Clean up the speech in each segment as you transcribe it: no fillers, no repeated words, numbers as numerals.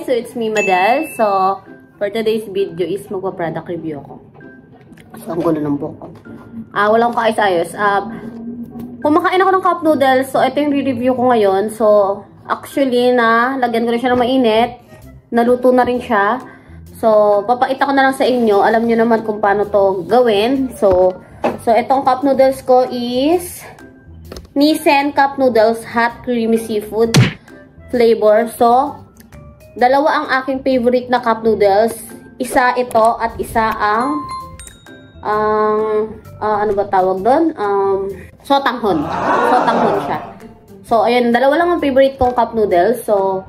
guys! So, it's me, Madel. So, for today's video is magpa-product review ako. So, ang gulo ng buhok ko. Wala akong kaayos-ayos. Kumakain ako ng cup noodles. So, ito yung re-review ko ngayon. So, actually, lagyan ko na siya ng mainit. Naluto na rin siya. So, papakita ko na lang sa inyo. Alam nyo naman kung paano to gawin. So itong cup noodles ko is Nissin Cup Noodles Hot Creamy Seafood flavor. So, dalawa ang aking favorite na cup noodles. Isa ito at isa ang ano ba tawag doon? Sotanghon. Sotanghon siya. So, ayan, dalawa lang ang favorite kong cup noodles. So,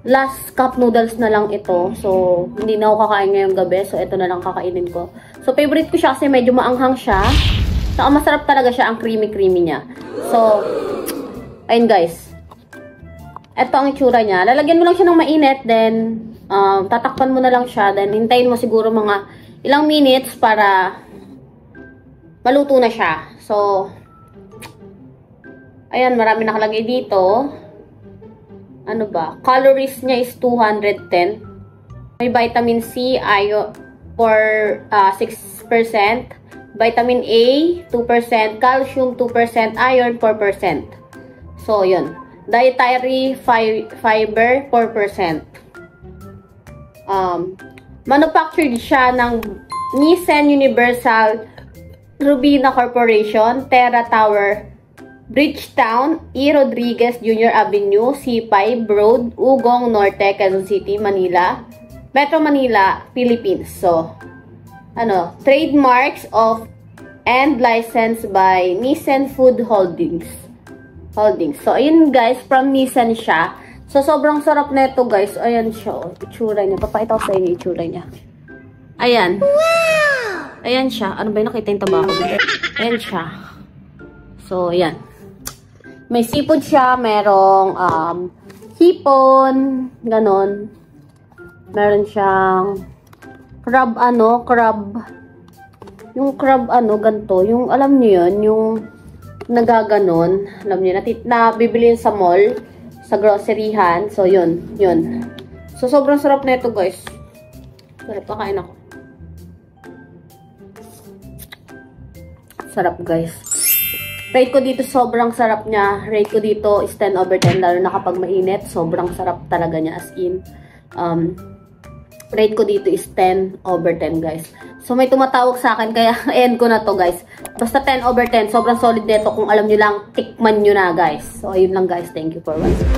last cup noodles na lang ito. So, hindi na ako kakain ngayong gabi. So, ito na lang kakainin ko. So, favorite ko siya kasi medyo maanghang siya. So, masarap talaga siya ang creamy-creamy niya. So, ayun guys. Ito ang itsura niya. Lalagyan mo lang siya ng mainit. Then, tatakpan mo na lang siya. Then, hintayin mo siguro mga ilang minutes para maluto na siya. So, ayan, marami nakalagay dito. Ano ba? Calories niya is 210. May vitamin C, iron for 6%. Vitamin A, 2%. Calcium, 2%. Iron, 4%. So, yun. Dietary fiber, 4%. Manufactured siya ng Nissin Universal Rubina Corporation, Terra Tower, Bridgetown, E. Rodriguez Jr. Avenue, C5 Road, Ugong Norte, Quezon City, Manila, Metro Manila, Philippines. So, trademarks of and licensed by Nissin Food Holdings. So, ayun guys, from Nissin siya. So, sobrang sarap na ito guys. Ayan siya, oh, itsura niya. Papakita ko sa inyo itsura niya. Ayan. Wow! Ayan siya. Ano ba yung nakita yung tabako? Ayan siya. So, ayan. May seafood siya. Merong hipon. Ganon. Meron siyang crab, yung crab, ganito. Yung, alam niyo yun, yung nagaganon. Alam niyo, nabibili sa mall, sa groceryhan. So, yun. So, sobrang sarap na ito, guys. Sarap, kakain ako. Sarap, guys. Rate ko dito, sobrang sarap niya. Rate ko dito is 10 over 10, lalo na kapag mainit. Sobrang sarap talaga niya, as in. Rate ko dito is 10 over 10, guys. So, may tumatawag sa akin, kaya end ko na to, guys. Basta 10 over 10, sobrang solid nito. Kung alam nyo lang, tikman nyo na, guys. So, ayun lang, guys. Thank you for watching.